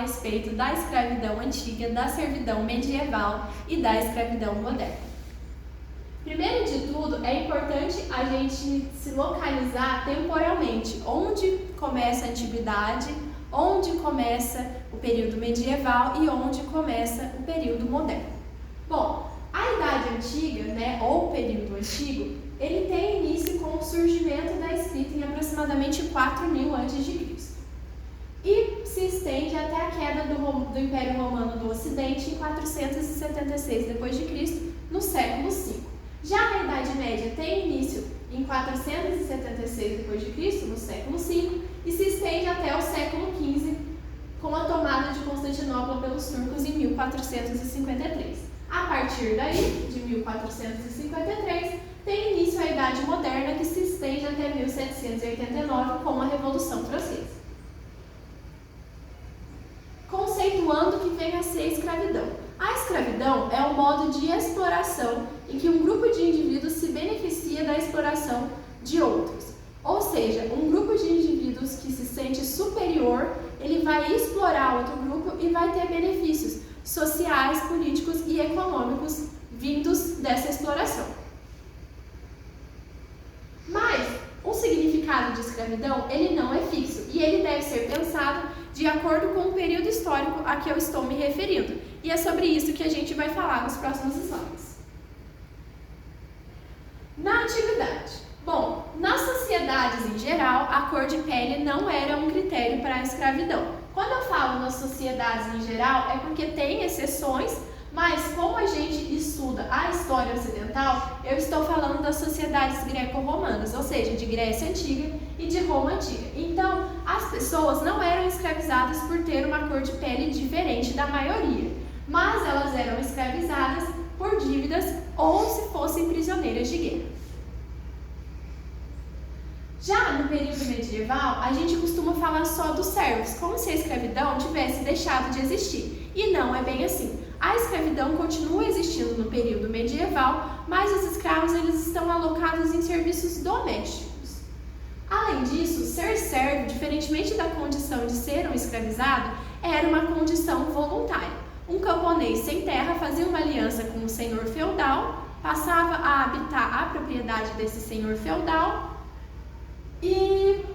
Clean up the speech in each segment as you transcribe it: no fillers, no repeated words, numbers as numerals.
respeito da escravidão antiga, da servidão medieval e da escravidão moderna. Primeiro de tudo, é importante a gente se localizar temporalmente, onde começa a antiguidade, onde começa o período medieval e onde começa o período moderno. Bom, a Idade Antiga, ou o período antigo, ele tem início com o surgimento da escrita em aproximadamente 4000 a.C. e se estende até a queda do Império Romano do Ocidente em 476 d.C., no século V. Já a Idade Média tem início em 476 d.C., no século V, e se estende até o século XV, com a tomada de Constantinopla pelos turcos em 1453. A partir daí, de 1453, tem início a Idade Moderna, que se estende até 1789 com a Revolução Francesa. Conceituando o que vem a ser a escravidão. A escravidão é um modo de exploração em que um grupo de indivíduos se beneficia da exploração de outros. Ou seja, um grupo de indivíduos que se sente superior, ele vai explorar outro grupo e vai ter benefícios sociais, políticos e econômicos vindos dessa exploração. Mas o significado de escravidão, ele não é fixo e ele deve ser pensado de acordo com o período histórico a que eu estou me referindo. E é sobre isso que a gente vai falar nos próximos slides. Na antiguidade. Bom, nas sociedades em geral, a cor de pele não era um critério para a escravidão. Quando eu falo nas sociedades em geral, é porque tem exceções, mas como a gente estuda a história ocidental, eu estou falando das sociedades greco-romanas, ou seja, de Grécia Antiga e de Roma Antiga. Então, as pessoas não eram escravizadas por ter uma cor de pele diferente da maioria, mas elas eram escravizadas por dívidas ou se fossem prisioneiras de guerra. Já no período medieval, a gente costuma falar só dos servos, como se a escravidão tivesse deixado de existir. E não é bem assim. A escravidão continua existindo no período medieval, mas os escravos eles estão alocados em serviços domésticos. Além disso, ser servo, diferentemente da condição de ser um escravizado, era uma condição voluntária. Um camponês sem terra fazia uma aliança com o senhor feudal, passava a habitar a propriedade desse senhor feudal e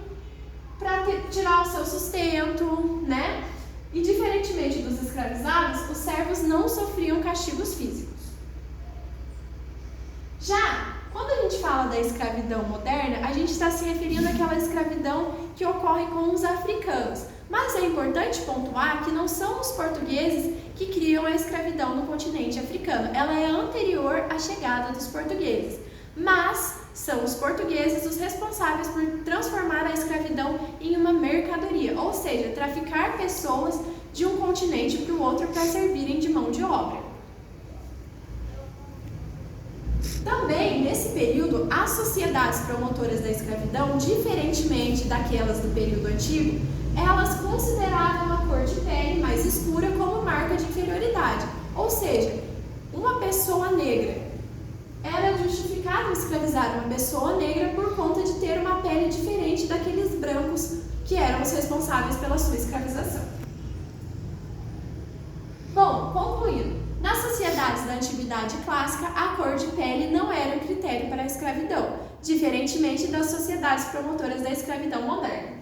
para tirar o seu sustento, E diferentemente dos escravizados, os servos não sofriam castigos físicos. Já quando a gente fala da escravidão moderna, a gente está se referindo àquela escravidão que ocorre com os africanos. Mas é importante pontuar que não são os portugueses que criam a escravidão no continente africano. Ela é anterior à chegada dos portugueses. Mas são os portugueses os responsáveis por transformar a escravidão em uma mercadoria, ou seja, traficar pessoas de um continente para o outro para servirem de mão de obra. Também, nesse período, as sociedades promotoras da escravidão, diferentemente daquelas do período antigo, elas consideravam a cor de pele mais escura como marca de inferioridade, ou seja, uma pessoa negra. Era justificado escravizar uma pessoa negra por conta de ter uma pele diferente daqueles brancos que eram os responsáveis pela sua escravização. Bom, concluindo, nas sociedades da Antiguidade Clássica, a cor de pele não era um critério para a escravidão, diferentemente das sociedades promotoras da escravidão moderna.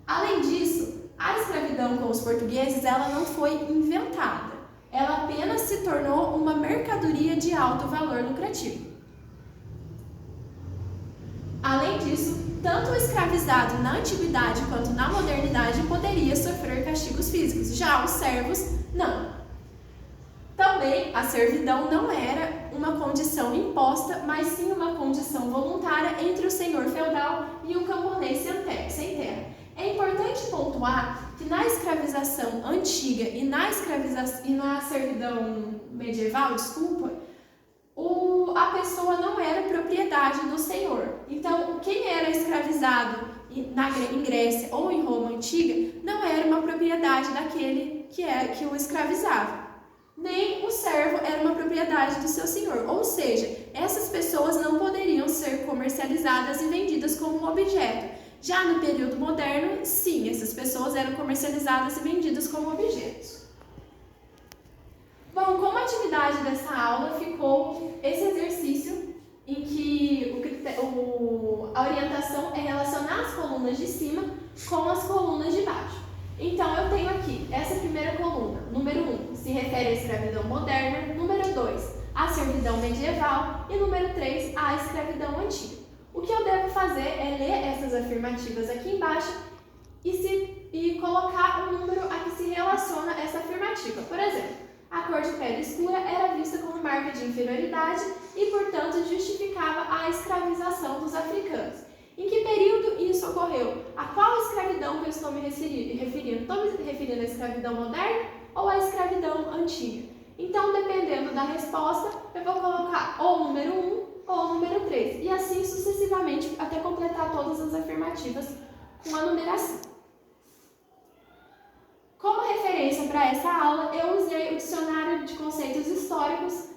Além disso, a escravidão com os portugueses ela não foi inventada. Ela apenas se tornou uma mercadoria de alto valor lucrativo. Além disso, tanto o escravizado na antiguidade quanto na modernidade poderia sofrer castigos físicos, já os servos não. Também a servidão não era uma condição imposta, mas sim uma condição voluntária entre o senhor feudal e o camponês sem terra. É importante pontuar que na escravização antiga e na servidão medieval, a pessoa não era propriedade do senhor. Então, quem era escravizado em Grécia ou em Roma Antiga não era uma propriedade daquele que o escravizava. Nem o servo era uma propriedade do seu senhor. Ou seja, essas pessoas não poderiam ser comercializadas e vendidas como objeto. Já no período moderno, sim, essas pessoas eram comercializadas e vendidas como objetos. Bom, como atividade dessa aula ficou esse exercício em que a orientação é relacionar as colunas de cima com as colunas de baixo. Então, eu tenho aqui essa primeira coluna, número 1, se refere à escravidão moderna, número 2, à servidão medieval e número 3, à escravidão antiga. O que eu devo fazer é ler essas afirmativas aqui embaixo e colocar um número a que se relaciona essa afirmativa. Por exemplo, a cor de pele escura era vista como marca de inferioridade e, portanto, justificava a escravização dos africanos. Em que período isso ocorreu? A qual escravidão que eu estou me referindo? Estou me referindo à escravidão moderna ou à escravidão antiga? Então, dependendo da resposta, eu vou colocar ou o número 1 ou o número 3, e assim sucessivamente até completar todas as afirmativas com a numeração. Como referência para essa aula, eu usei o Dicionário de Conceitos Históricos